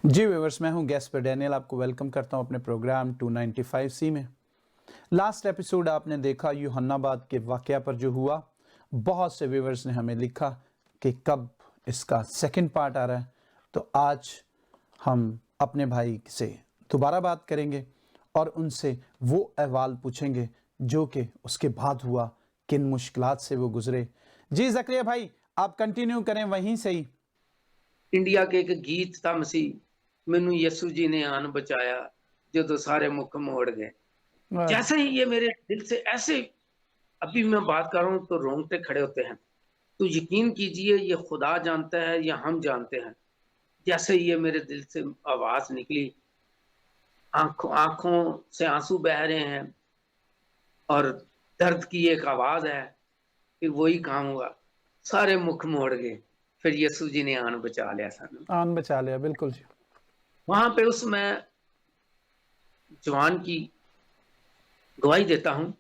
جی viewers, میں ہوں گیسپر Daniel, آپ کو ویلکم کرتا ہوں اپنے پروگرام 295C میں۔ لاسٹ ایپیسوڈ آپ نے دیکھا یوحنا بعد کے واقعہ پر جو ہوا۔ بہت سے ویورس نے ہمیں لکھا کہ کب اس کا سیکنڈ پارٹ آ رہا ہے، تو آج ہم اپنے بھائی سے دوبارہ بات کریں گے اور ان سے وہ احوال پوچھیں گے جو کہ اس کے بعد ہوا، کن مشکلات سے وہ گزرے۔ جی زکریا بھائی، آپ کنٹینیو کریں وہیں سے ہی۔ انڈیا کے ایک گیت تھا مسیح مینو یسو جی نے آن بچایا جو تو سارے مکھ موڑ گئے۔ جیسے ہی یہ میرے دل سے ایسے ابھی میں بات کر رہا ہوں تو رونگٹے کھڑے ہوتے ہیں۔ تو یقین کیجئے یہ خدا جانتا ہے یا ہم جانتے ہیں، جیسے یہ میرے دل سے آواز نکلی، آنکھوں سے آنسو بہ رہے ہیں اور درد کی ایک آواز ہے، پھر وہی کام ہوا، سارے مکھ موڑ گئے، پھر یسو جی نے آن بچا لیا سانو۔ آن بچا لیا، بالکل جی۔ وہاں پہ اس میں جوان کی گواہی دیتا ہوں۔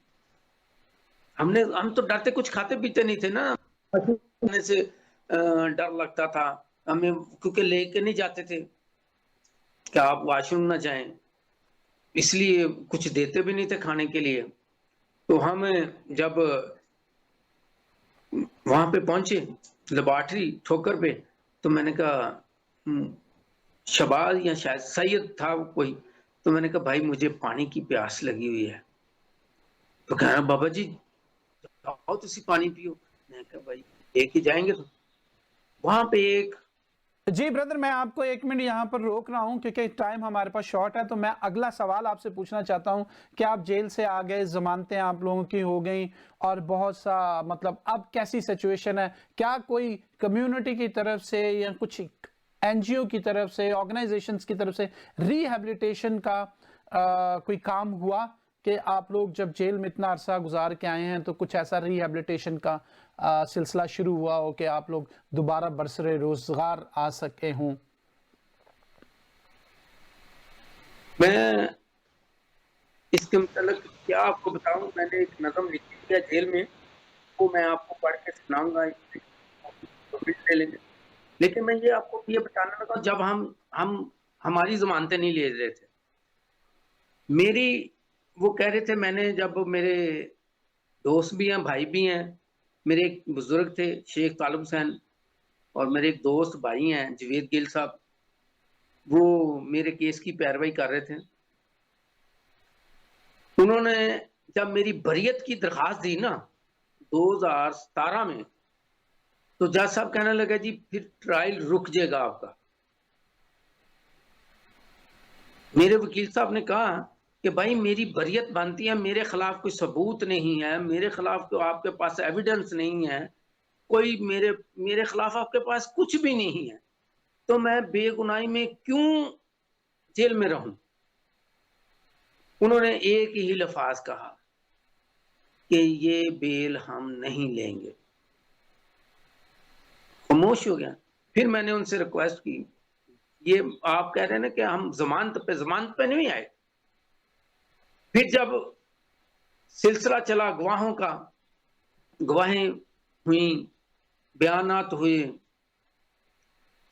ہم تو ڈرتے کچھ کھاتے پیتے نہیں تھے نا، کھانے سے ڈر لگتا تھا ہمیں، کیونکہ لے کے نہیں جاتے تھے کہ آپ واش روم نہ جائیں، اس لیے کچھ دیتے بھی نہیں تھے کھانے کے لیے۔ تو ہم جب وہاں پہ پہنچے لیبارٹری ٹھوکر پہ، تو میں نے کہا شباز یا شاید سید تھا کوئی، تو میں نے کہا بھائی مجھے پانی کی پیاس لگی ہوئی ہے۔ تو کہہ رہا بابا جی آؤ تسی پانی پیو۔ میں نے کہا بھائی لے کے جائیں گے تو وہاں پہ ایک جی بردر، میں آپ کو ایک منٹ یہاں پر روک رہا ہوں کیونکہ ٹائم ہمارے پاس شارٹ ہے، تو میں اگلا سوال آپ سے پوچھنا چاہتا ہوں کہ آپ جیل سے آ گئے، ضمانتیں آپ لوگوں کی ہو گئیں اور بہت سا اب کیسی سچویشن ہے؟ کیا کوئی کمیونٹی کی طرف سے یا کچھ این جی او کی طرف سے، آرگنائزیشنز کی طرف سے ری ہیبلیٹیشن کا کوئی کام ہوا کہ آپ لوگ جب جیل میں اتنا عرصہ گزار کے آئے ہیں تو کچھ ایسا ری ہیبلیٹیشن کا سلسلہ شروع ہوا ہو کہ آپ لوگ دوبارہ برسر روزگار آ سکے ہوں؟ میں اس کے متعلق کیا آپ کو بتاؤں، میں نے ایک نظم لکھی ہے جیل میں، وہ میں آپ کو پڑھ کے سناؤں گا، لے لیں گے۔ لیکن میں یہ آپ کو یہ بتانا لگا، جب ہم ہماری ضمانتیں نہیں لے رہے تھے، میری وہ کہہ رہے تھے، میں نے جب میرے دوست بھی ہیں بھائی بھی ہیں، میرے ایک بزرگ تھے شیخ طالب حسین، اور میرے ایک دوست بھائی ہیں جوید گل صاحب، وہ میرے کیس کی پیروی کر رہے تھے۔ انہوں نے جب میری بریت کی درخواست دی نا 2017 میں، تو جج صاحب کہنے لگا جی پھر ٹرائل رک جائے گا آپ کا۔ میرے وکیل صاحب نے کہا کہ بھائی میری بریت بنتی ہے، میرے خلاف کوئی ثبوت نہیں ہے، میرے خلاف تو آپ کے پاس ایویڈنس نہیں ہے، کوئی میرے خلاف آپ کے پاس کچھ بھی نہیں ہے، تو میں بے گناہی میں کیوں جیل میں رہوں؟ انہوں نے ایک ہی لفظ کہا کہ یہ بیل ہم نہیں لیں گے۔ خاموش ہو گیا۔ پھر میں نے ان سے ریکویسٹ کی، یہ آپ کہہ رہے ہیں نا کہ ہم ضمانت پہ نہیں آئے۔ پھر جب سلسلہ چلا گواہوں کا، گواہیں ہوئیں، بیانات ہوئے،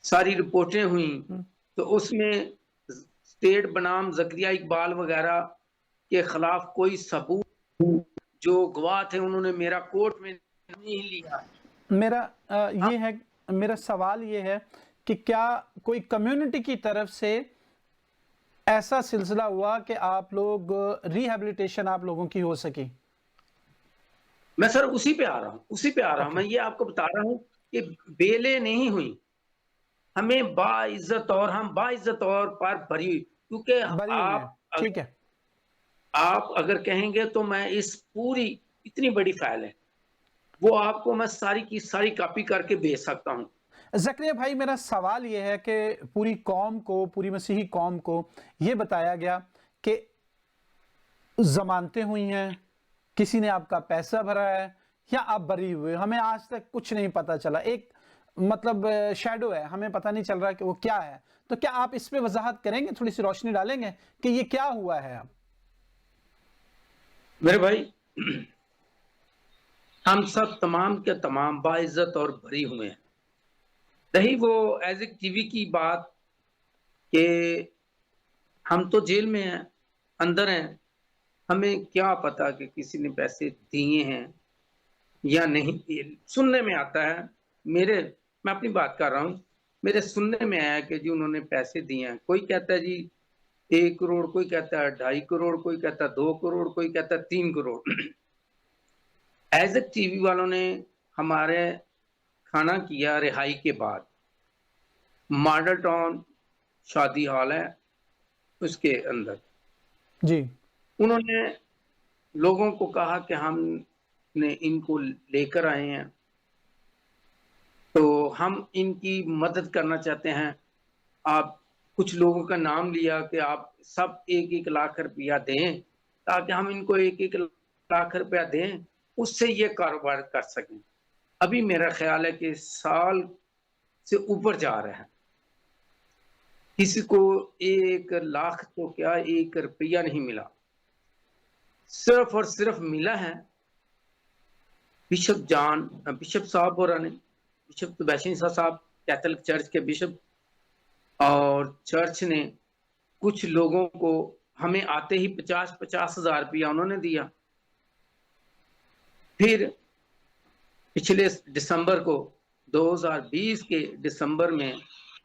ساری رپورٹیں ہوئیں، تو اس میں اسٹیٹ بنام زکریا اقبال وغیرہ کے خلاف کوئی ثبوت، جو گواہ تھے انہوں نے میرا کورٹ میں نہیں لیا۔ میرا سوال یہ ہے کہ کیا کوئی کمیونٹی کی طرف سے ایسا سلسلہ ہوا کہ آپ لوگ ری ہیبلیٹیشن آپ لوگوں کی ہو سکی؟ میں سر اسی پہ آ رہا ہوں، میں یہ آپ کو بتا رہا ہوں کہ بیلیں نہیں ہوئی، ہمیں ہم باعزت طور پر بری ہوئی، کیونکہ ٹھیک ہے، آپ اگر کہیں گے تو میں اس پوری اتنی بڑی فائل ہے، وہ آپ کو میں ساری کی ساری کاپی کر کے بھیج سکتا ہوں۔ زکریا بھائی، میرا سوال یہ ہے کہ پوری قوم کو، پوری مسیحی قوم کو یہ بتایا گیا کہ ضمانتیں ہوئی ہیں، کسی نے آپ کا پیسہ بھرا ہے یا آپ بری ہوئے، ہمیں آج تک کچھ نہیں پتا چلا، ایک شیڈو ہے، ہمیں پتہ نہیں چل رہا کہ وہ کیا ہے۔ تو کیا آپ اس پہ وضاحت کریں گے، تھوڑی سی روشنی ڈالیں گے کہ یہ کیا ہوا ہے؟ میرے بھائی، ہم سب تمام کے تمام باعزت اور بری ہوئے ہیں، رہی وہ ایز اے ٹی وی کی بات کہ ہم تو جیل میں ہیں، اندر ہیں، ہمیں کیا پتا کہ کسی نے پیسے دیے ہیں یا نہیں دیے۔ سننے میں آتا ہے، میں اپنی بات کر رہا ہوں، میرے سننے میں آیا کہ جی انہوں نے پیسے دیے ہیں۔ کوئی کہتا ہے جی 1 کروڑ، کوئی کہتا ہے 2.5 کروڑ، کوئی کہتا ہے 2 کروڑ، کوئی کہتا ہے 3 کروڑ۔ ایزک ٹی وی والوں نے ہمارے کھانا کیا رہائی کے بعد، ماڈل ٹاؤن شادی ہال ہے اس کے اندر، جی انہوں نے لوگوں کو کہا کہ ہم نے ان کو لے کر آئے ہیں تو ہم ان کی مدد کرنا چاہتے ہیں۔ آپ کچھ لوگوں کا نام لیا کہ آپ سب 1-1 لاکھ روپیہ دیں تاکہ ہم ان کو 1-1 لاکھ روپیہ دیں، اس سے یہ کاروبار کر سکیں۔ ابھی میرا خیال ہے کہ سال سے اوپر جا رہا ہے، کسی کو 1 لاکھ تو کیا 1 روپیہ نہیں ملا، صرف اور صرف ملا ہے بشپ صاحب اور بشپ ویشنسا صاحب، کیتھولک چرچ کے بشپ، اور چرچ نے کچھ لوگوں کو ہمیں آتے ہی 50 ہزار روپیہ انہوں نے دیا۔ پھر پچھلے دسمبر کو 2020 کے دسمبر میں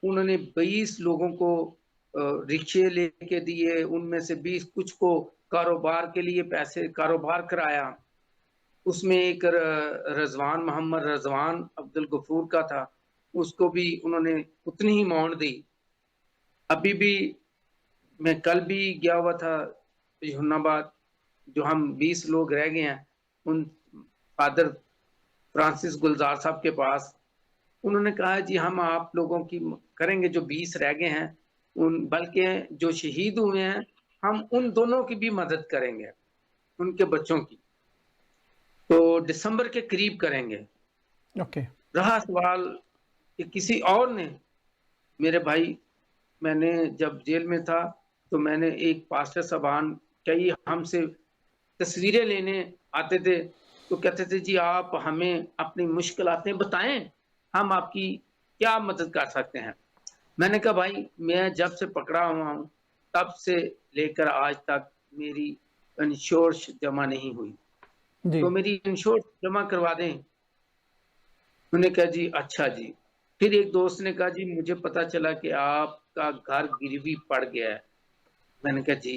انہوں نے 20 لوگوں کو رکشے لے کے دیے، ان میں سے 20 کچھ کو کاروبار کے لیے پیسے کاروبار کرایا۔ اس میں ایک رضوان محمد رضوان عبد الغفور کا تھا، اس کو بھی انہوں نے اتنی ہی اماؤنٹ دی۔ ابھی بھی میں کل بھی گیا ہوا تھا یوحنا آباد، جو ہم 20 لوگ رہ گئے ہیں ان فادر فرانسس گلزار صاحب کے پاس، انہوں نے کہا جی ہم آپ لوگوں کی کریں گے جو 20 رہ گئے ہیں، بلکہ جو شہید ہوئے ہیں ہم ان دونوں کی بھی مدد کریں گے، ان کے بچوں کی، تو دسمبر کے قریب کریں گے۔ اوکے رہا سوال کہ کسی اور نے، میرے بھائی، میں نے جب جیل میں تھا تو میں نے ایک پاسٹر صاحبان کئی ہم سے تصویریں لینے آتے تھے تو کہتے تھے جی آپ ہمیں اپنی مشکلاتیں بتائیں، ہم آپ کی کیا مدد کر سکتے ہیں۔ میں نے کہا بھائی میں جب سے پکڑا ہوا ہوں تب سے لے کر آج تک میری انشورنس جمع نہیں ہوئی، جی تو میری انشورنس جمع کروا دیں۔ انہوں نے کہا جی اچھا جی۔ پھر ایک دوست نے کہا جی مجھے پتا چلا کہ آپ کا گھر گروی پڑ گیا ہے۔ میں نے کہا جی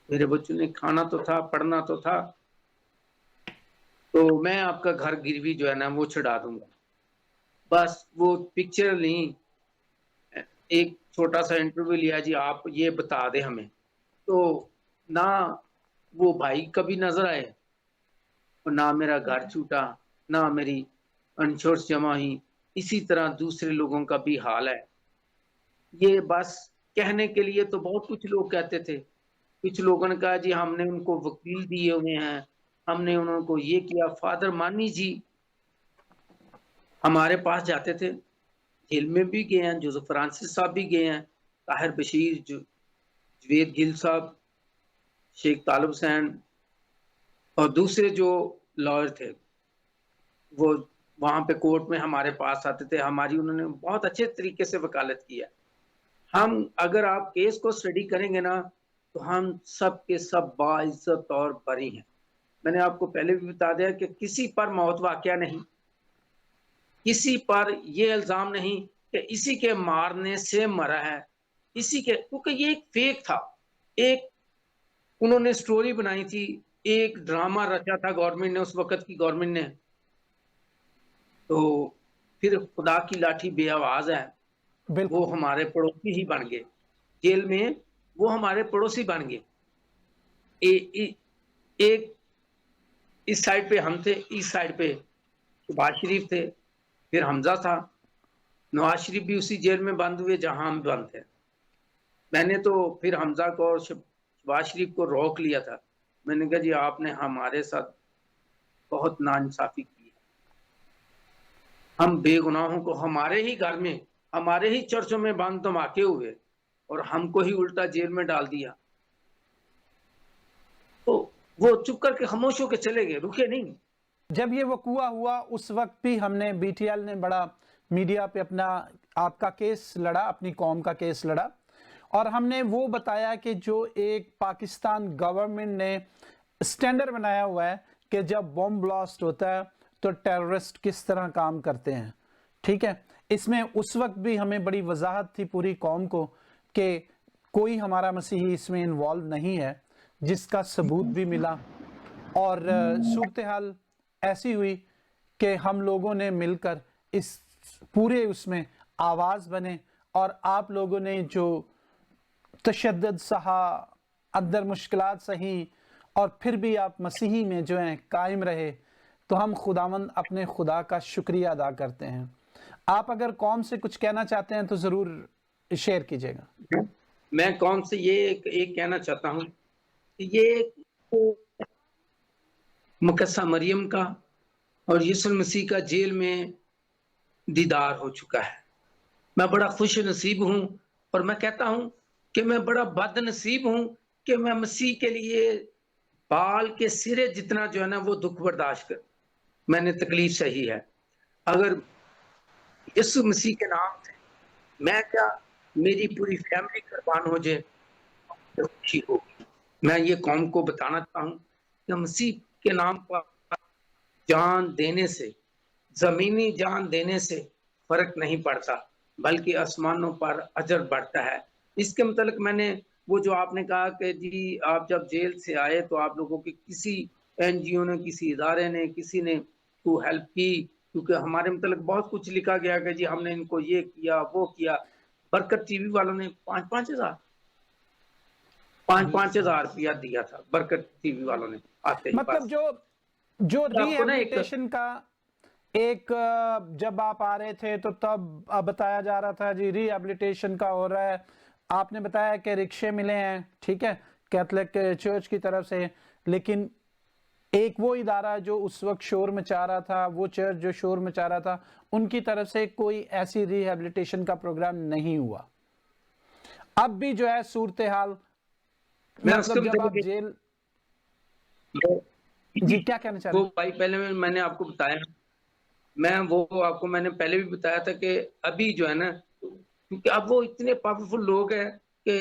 میرے بچوں نے کھانا تو تھا، پڑھنا تو تھا، تو میں آپ کا گھر گروی جو ہے نا وہ چھڑا دوں گا۔ بس وہ پکچر نہیں، ایک چھوٹا سا انٹرویو لیا جی آپ یہ بتا دیں ہمیں، تو نہ وہ بھائی کبھی نظر آئے، اور نہ میرا گھر چھوٹا، نہ میری انشورنس جمع ہوئی۔ اسی طرح دوسرے لوگوں کا بھی حال ہے۔ یہ بس کہنے کے لیے تو بہت کچھ لوگ کہتے تھے، کچھ لوگوں نے کہا جی ہم نے ان کو وکیل دیے ہوئے ہیں، ہم نے انہوں کو یہ کیا۔ فادر مانی جی ہمارے پاس جاتے تھے، جیل میں بھی گئے ہیں، جوزف فرانسس صاحب بھی گئے ہیں، طاہر بشیر، جوید گل صاحب، شیخ طالب حسین اور دوسرے جو لائر تھے، وہ وہاں پہ کورٹ میں ہمارے پاس آتے تھے، ہماری انہوں نے بہت اچھے طریقے سے وکالت کیا۔ ہم اگر آپ کیس کو اسٹڈی کریں گے نا تو ہم سب کے سب باعزت اور بری ہیں۔ میں نے آپ کو پہلے بھی بتا دیا کہ کسی پر موت واقعہ نہیں، کسی پر یہ الزام نہیں کہ اسی کے مارنے سے مرا ہے، اسی کے، کیونکہ یہ ایک فیک تھا، ایک انہوں نے سٹوری بنائی تھی، ایک ڈرامہ رچا تھا گورنمنٹ نے، اس وقت کی گورنمنٹ نے۔ تو پھر خدا کی لاٹھی بے آواز ہے، بالکل وہ ہمارے پڑوسی ہی بن گئے جیل میں، وہ ہمارے پڑوسی بن گئے۔ ایک اس سائڈ پہ ہم تھے، اس سائڈ پہ شہباز شریف تھے، پھر حمزہ تھا، نواز شریف بھی اسی جیل میں بند ہوئے جہاں ہم بند تھے۔ میں نے تو پھر حمزہ کو اور شہباز شریف کو روک لیا تھا، میں نے کہا جی آپ نے ہمارے ساتھ بہت ناانصافی کی ہے، ہم بے گناہوں کو ہمارے ہی گھر میں، ہمارے ہی چرچوں میں بند دھماکے ہوئے اور ہم کو ہی الٹا جیل میں ڈال دیا۔ تو وہ چپ کر کے خاموش ہو کے چلے گئے، رکے نہیں۔ جب یہ وقوع ہوا اس وقت بھی ہم نے BTL نے بڑا میڈیا پہ اپنا آپ کا کیس لڑا، اپنی قوم کا کیس لڑا، اور ہم نے وہ بتایا کہ جو ایک پاکستان گورنمنٹ نے سٹینڈرڈ بنایا ہوا ہے کہ جب بم بلاسٹ ہوتا ہے تو ٹیررسٹ کس طرح کام کرتے ہیں. ٹھیک ہے, اس میں اس وقت بھی ہمیں بڑی وضاحت تھی پوری قوم کو کہ کوئی ہمارا مسیحی اس میں انوالو نہیں ہے, جس کا ثبوت بھی ملا. اور صورتحال ایسی ہوئی کہ ہم لوگوں نے مل کر اس پورے اس میں آواز بنے, اور آپ لوگوں نے جو تشدد سہا, اندر مشکلات سہی, اور پھر بھی آپ مسیحی میں جو ہیں قائم رہے, تو ہم خداوند اپنے خدا کا شکریہ ادا کرتے ہیں. آپ اگر قوم سے کچھ کہنا چاہتے ہیں تو ضرور شیئر کیجئے گا. میں قوم سے یہ ایک کہنا چاہتا ہوں کہ یہ مقدسہ مریم کا اور یسوع مسیح کا جیل میں دیدار ہو چکا ہے. میں بڑا خوش نصیب ہوں, اور میں کہتا ہوں کہ میں بڑا بد نصیب ہوں کہ میں مسیح کے لیے بال کے سرے جتنا جو ہے نا وہ دکھ برداشت کر, میں نے تکلیف سہی ہے. اگر یسوع مسیح کے نام سے میں کیا میری پوری فیملی قربان ہو جائے تو خوشی ہوگی. میں یہ قوم کو بتانا چاہتا ہوں کہ مسیح کے نام پر جان دینے سے, زمینی جان دینے سے فرق نہیں پڑتا, بلکہ آسمانوں پر اجر بڑھتا ہے. اس کے متعلق میں نے وہ جو آپ نے کہا کہ جی آپ جب جیل سے آئے تو آپ لوگوں کی کسی این جی او نے, کسی ادارے نے, کسی نے کو ہیلپ کی, کیونکہ ہمارے متعلق بہت کچھ لکھا گیا کہ جی ہم نے ان کو یہ کیا وہ کیا. برکت ٹی وی والوں نے 5,000 روپیہ دیا تھا, برکت ٹی وی والوں نے آتے ہی. مطلب جو ری آپ کو نا ایبلیٹیشن کا ایک جب آپ آ رہے تھے تو تب بتایا جا رہا تھا جی ری ایبلیٹیشن کا ہو رہا ہے. آپ نے بتایا کہ رکشے ملے ہیں, ٹھیک ہے, کیتھولک چرچ کی طرف سے, لیکن ایک وہ ادارہ جو اس وقت شور مچا رہا تھا, وہ چرچ جو شور مچا رہا تھا, ان کی طرف سے کوئی ایسی ری ایبلیٹیشن کا پروگرام نہیں ہوا. اب بھی جو ہے صورتحال, مطلب جب آپ جیل, جی کیا کہنا چاہ رہے ہیں؟ وہ بھائی پہلے میں نے آپ کو بتایا, آپ کو میں نے پہلے بھی بتایا تھا کہ ابھی جو ہے نا, کیونکہ اب وہ اتنے پاورفل لوگ ہیں کہ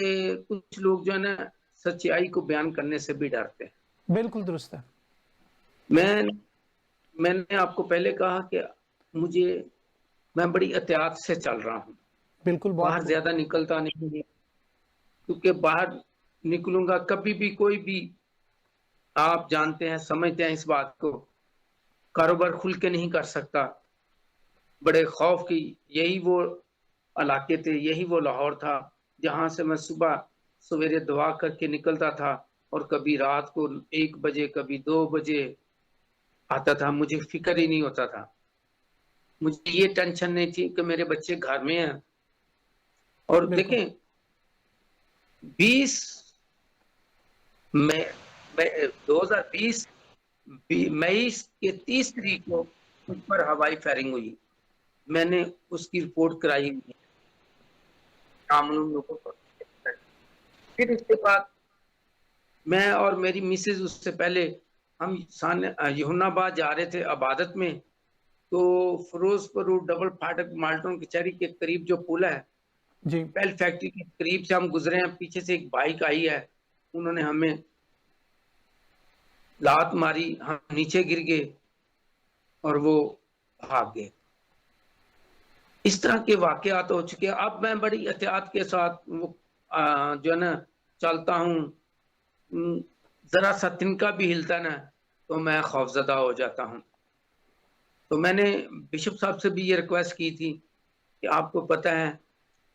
کچھ لوگ جو ہے نا سچائی کو بیان کرنے سے بھی ڈرتے ہیں. بالکل درست ہے. میں نے آپ کو پہلے کہا کہ میں بڑی احتیاط سے چل رہا ہوں, بالکل باہر زیادہ نکلتا نہیں ہوں, کیونکہ باہر نکلوں گا کبھی بھی کوئی بھی, آپ جانتے ہیں سمجھتے ہیں اس بات کو, کاروبار کھل کے نہیں کر سکتا. بڑے خوف کی یہی وہ علاقے تھے, یہی وہ لاہور تھا جہاں سے میں صبح سویرے دعا کر کے نکلتا تھا, اور کبھی رات کو 1 بجے کبھی 2 بجے آتا تھا. مجھے فکر ہی نہیں ہوتا تھا, مجھے یہ ٹینشن نہیں تھی کہ میرے بچے گھر میں ہیں. اور دیکھیں 2020 مئی کے 30 تاریخ کو اس پر ہوائی فائرنگ ہوئی, میں نے اس کی رپورٹ کرائی ہوئی. پھر اس کے بعد میں اور میری مسز اس سے پہلے ہم یوحنا آباد جا رہے تھے عبادت میں, تو فیروز پور روڈ ڈبل پھاٹک مالٹون کچہری کے قریب جو پل ہے, جی پیل فیکٹری کے قریب سے ہم گزرے ہیں. پیچھے سے ایک بائک آئی ہے, انہوں نے ہمیں لات ماری, ہم نیچے گر گئے اور وہ بھاگ گئے. اس طرح کے واقعات ہو چکے ہیں. اب میں بڑی احتیاط کے ساتھ جو ہے نا چلتا ہوں, ذرا سا تنکا بھی ہلتا نا تو میں خوفزدہ ہو جاتا ہوں. تو میں نے بشپ صاحب سے بھی یہ ریکویسٹ کی تھی کہ آپ کو پتہ ہے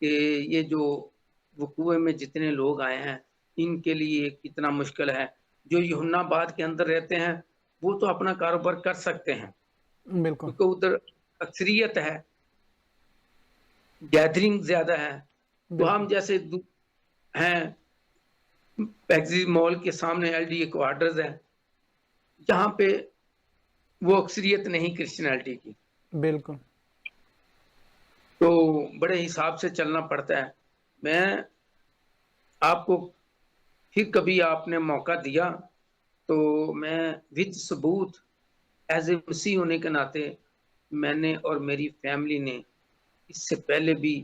کہ یہ جو وقوع میں جتنے لوگ آئے ہیں ان کے لیے کتنا مشکل ہے. جو یوحنا آباد کے اندر رہتے ہیں وہ تو اپنا کاروبار کر سکتے ہیں, بالکل کیونکہ ادھر اکثریت ہے, گیدرنگ زیادہ ہے. تو ہم جیسے ہیں پیگزی مال کے سامنے LDA کوارٹرز ہے, جہاں پہ وہ اکثریت نہیں کرسچنلٹی کی, بالکل تو بڑے حساب سے چلنا پڑتا ہے. میں آپ کو پھر کبھی آپ نے موقع دیا تو میں وتھ ثبوت ایز اے مسیح ہونے کے ناطے میں نے اور میری فیملی نے اس سے پہلے بھی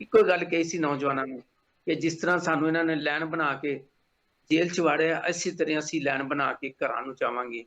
ਇੱਕੋ ਗੱਲ ਕਹੀ ਸੀ ਨੌਜਵਾਨਾਂ ਨੂੰ ਕਿ ਜਿਸ ਤਰ੍ਹਾਂ ਸਾਨੂੰ ਇਹਨਾਂ ਨੇ ਲਾਈਨ ਬਣਾ ਕੇ ਜੇਲ੍ਹ ਚ ਵਾੜਿਆ, ਇਸੇ ਤਰ੍ਹਾਂ ਅਸੀਂ ਲਾਈਨ ਬਣਾ ਕੇ ਘਰਾਂ ਨੂੰ ਚਾਵਾਂਗੇ।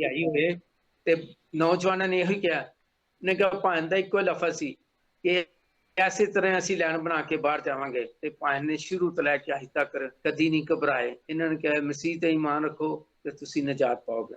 ਢਾਈ ਹੋਏ ਤੇ ਨੌਜਵਾਨਾਂ ਨੇ ਇਹੀ ਕਿਹਾ, ਨੇ ਕਿਹਾ ਭਾਂ ਦਾ ਇੱਕੋ ਲਫ਼ਜ਼ ਸੀ ਕਿ ਐਸੇ ਤਰ੍ਹਾਂ ਅਸੀਂ ਲਾਈਨ ਬਣਾ ਕੇ ਬਾਹਰ ਜਾਵਾਂਗੇ। ਤੇ ਭਾਂ ਨੇ ਸ਼ੁਰੂ ਤੋਂ ਲੈ ਕੇ ਅੱਜ ਤੱਕ ਕਦੀ ਨਹੀਂ ਘਬਰਾਏ। ਇਹਨਾਂ ਨੇ ਕਿਹਾ ਮਸੀਹ ਤੇ ਈਮਾਨ ਰੱਖੋ ਤੇ ਤੁਸੀਂ ਨਜਾਤ ਪਾਓਗੇ।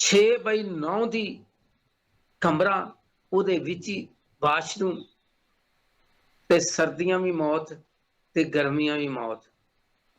6 ਬਾਈ 9 ਦੀ ਕਮਰਾ, ਉਹਦੇ ਵਿੱਚ ਹੀ ਵਾਸ਼ਰੂਮ, ਤੇ ਸਰਦੀਆਂ ਵੀ ਮੌਤ ਤੇ ਗਰਮੀਆਂ ਵੀ ਮੌਤ।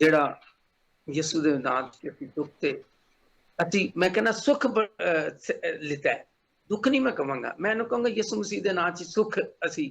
ਜਿਹੜਾ ਯਿਸੂ ਦੇ ਨਾਮ 'ਚ ਅਸੀਂ ਦੁੱਖ ਤੇ ਅਸੀਂ, ਮੈਂ ਕਹਿੰਦਾ ਸੁੱਖ ਲਿੱਤਾ ਹੈ, ਦੁੱਖ ਨਹੀਂ ਮੈਂ ਕਵਾਂਗਾ, ਮੈਂ ਇਹਨੂੰ ਕਹਾਂਗਾ ਯਿਸੂ ਮਸੀਹ ਦੇ ਨਾਮ 'ਚ ਸੁੱਖ, ਅਸੀਂ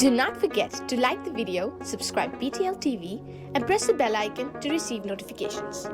Do not forget to like the video, subscribe BTL TV, and press the bell icon to receive notifications.